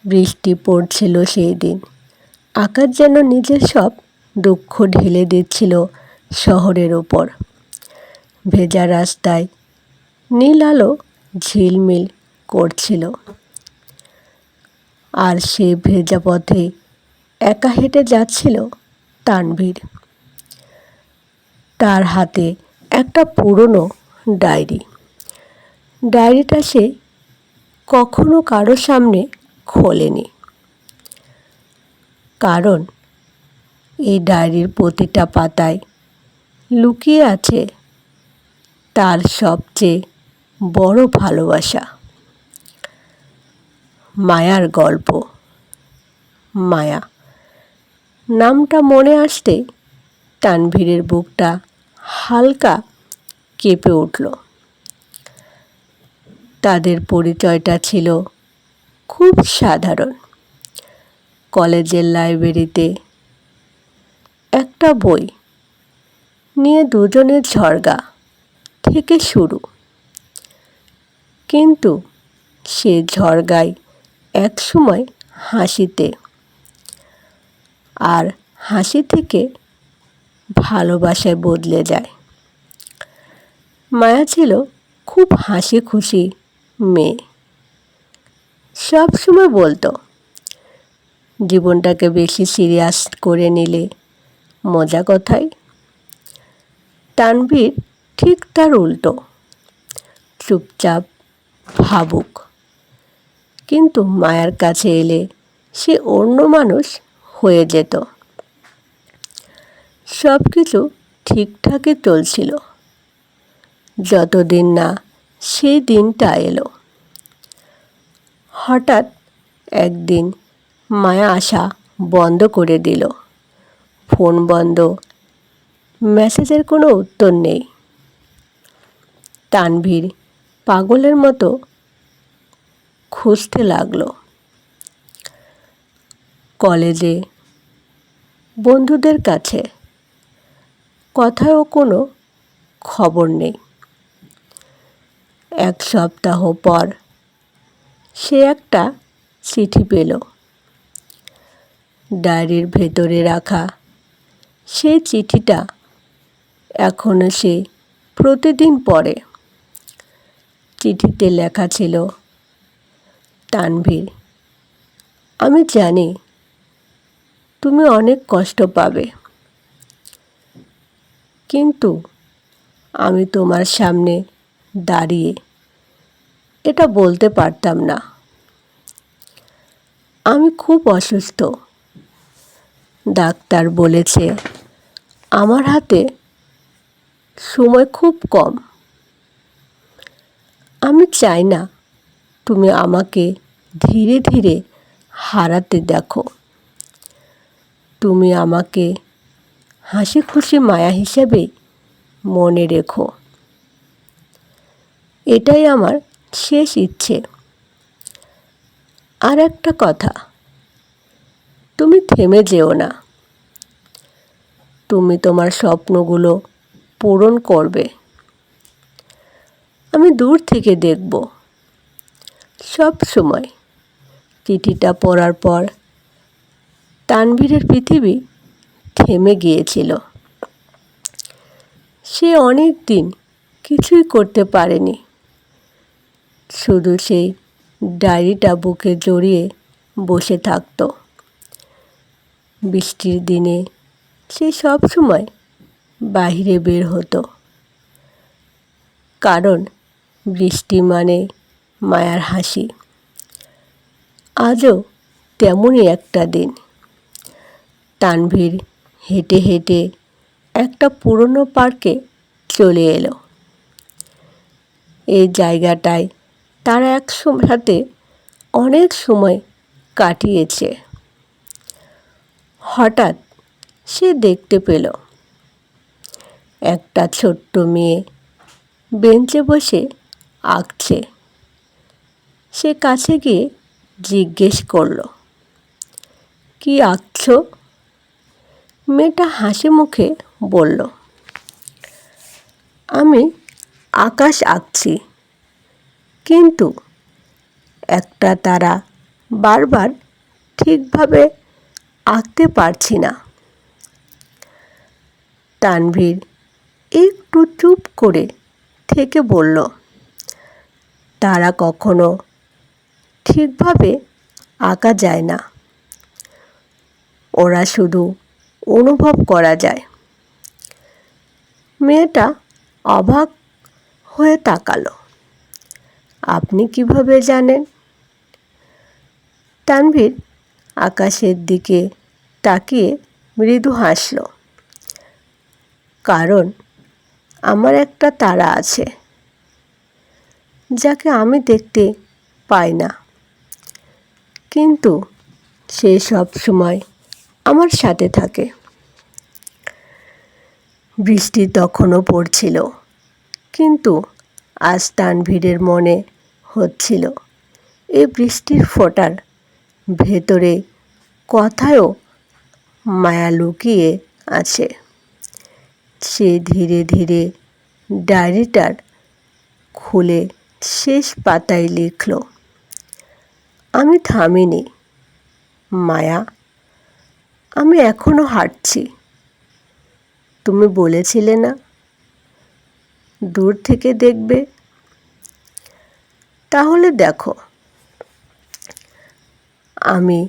বৃষ্টি পড়ছিল সেই দিন। আকাশ যেন নিজের সব দুঃখ ঢেলে দিচ্ছিল শহরের ওপর। ভেজা রাস্তায় নীল আলো ঝিলমিল করছিল, আর সে ভেজা পথে একা হেঁটে যাচ্ছিল তানভীর। তার হাতে একটা পুরনো ডায়েরি। ডায়েরিটা সে কখনো কারো সামনে খোলেনি, কারণ এই ডায়েরির প্রতিটা পাতায় লুকিয়ে আছে তার সবচেয়ে বড় ভালোবাসা, মায়ার গল্প। মায়া নামটা মনে আসতে তানভীরের বুকটা হালকা কেঁপে উঠল। তাদের পরিচয়টা ছিল খুব সাধারণ। কলেজের লাইব্রেরিতে একটা বই নিয়ে দুজনের ঝগড়া থেকে শুরু, কিন্তু সে ঝগড়ায় একসময় হাসিতে, আর হাসি থেকে ভালোবাসায় বদলে যায়। মায়া ছিল খুব হাসি খুশি মেয়ে। সব সময় বলতো, জীবনটাকে বেশি সিরিয়াস করে নিলে মজা কথাই। তানভীর ঠিক তার উল্টো, চুপচাপ, ভাবুক, কিন্তু মায়ার কাছে এলে সে অন্য মানুষ হয়ে যেত। সব কিছু ঠিকঠাকই চলছিল, যতদিন না সেই দিনটা এলো। হঠাৎ একদিন মায়া আসা বন্ধ করে দিল। ফোন বন্ধ, মেসেজের কোনো উত্তর নেই। তানভীর পাগলের মতো খুঁজতে লাগলো। কলেজে, বন্ধুদের কাছে, কোথাও কোনো খবর নেই। এক সপ্তাহ পর সে একটা চিঠি পেল। ডায়েরির ভেতরে রাখা সেই চিঠিটা এখনো সে প্রতিদিন পড়ে। চিঠিতে লেখা ছিল, তানভীর, আমি জানি তুমি অনেক কষ্ট পাবে, কিন্তু আমি তোমার সামনে দাঁড়িয়ে এটা বলতে পারতাম না। আমি খুব অসুস্থ। ডাক্তার বলেছে আমার হাতে সময় খুব কম। আমি চাই না তুমি আমাকে ধীরে ধীরে হারাতে দেখো। তুমি আমাকে হাসি খুশি মায়া হিসেবে মনে রেখো। এটাই আমার শেষ ইচ্ছে। আর একটা কথা, তুমি থেমে যেও না। তুমি তোমার স্বপ্নগুলো পূরণ করবে। আমি দূর থেকে দেখব। সব সময়। চিঠিটা পড়ার পর তানভীরের পৃথিবী থেমে গিয়েছিল। সে অনেক দিন কিছুই করতে পারেনি, শুধু সেই ডায়েরিটা বুকে জড়িয়ে বসে থাকত। বৃষ্টির দিনে সে সব সময় বাইরে বের হতো, কারণ বৃষ্টি মানে মায়ার হাসি। আজও তেমনই একটা দিন। তানভীর হেঁটে হেঁটে একটা পুরনো পার্কে চলে এলো। এই জায়গাটায় তারা একসাথে অনেক সময় কাটিয়েছে। হঠাৎ সে দেখতে পেল একটা ছোট্ট মেয়ে বেঞ্চে বসে আঁকছে। সে কাছে গিয়ে জিজ্ঞেস করল, কি আঁকছো? মেয়েটা হাসি মুখে বলল, আমি আকাশ আঁকছি, কিন্তু একটা তারা বারবার ঠিকভাবে আঁকতে পারছি না। তানভীর একটু চুপ করে থেকে বলল, তারা কখনো ঠিকভাবে আঁকা যায় না, ওরা শুধু অনুভব করা যায়। মেয়েটা অবাক হয়ে তাকালো। আপনি কিভাবে জানেন? তানভীর আকাশের দিকে তাকিয়ে মৃদু হাসল। কারণ আমার একটা তারা আছে যাকে আমি দেখতে পাই না, কিন্তু সে সব সময় আমার সাথে থাকে। বৃষ্টি তখনও পড়ছিল, কিন্তু আজ তানভীরের মনে হচ্ছিল এই বৃষ্টির ফোঁটার ভেতরে কথায়ও মায়া লুকিয়ে আছে। সে ধীরে ধীরে ডায়েরিটার খুলে শেষ পাতায় লিখল, আমি থামিনি মায়া, আমি এখনো হাঁটছি। তুমি বলেছিলে না দূর থেকে দেখবে, তাহলে দেখো, আমি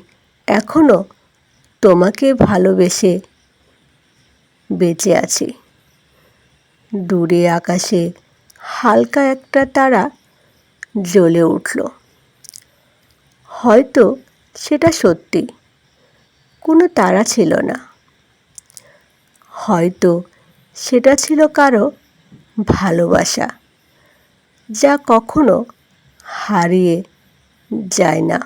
এখনো তোমাকে ভালোবেসে বেঁচে আছি। দূরে আকাশে হালকা একটা তারা জ্বলে উঠল। হয়তো সেটা সত্যি কোনো তারা ছিল না, হয়তো সেটা ছিল কারো ভালোবাসা, যা কখনো হারিয়ে যায় না।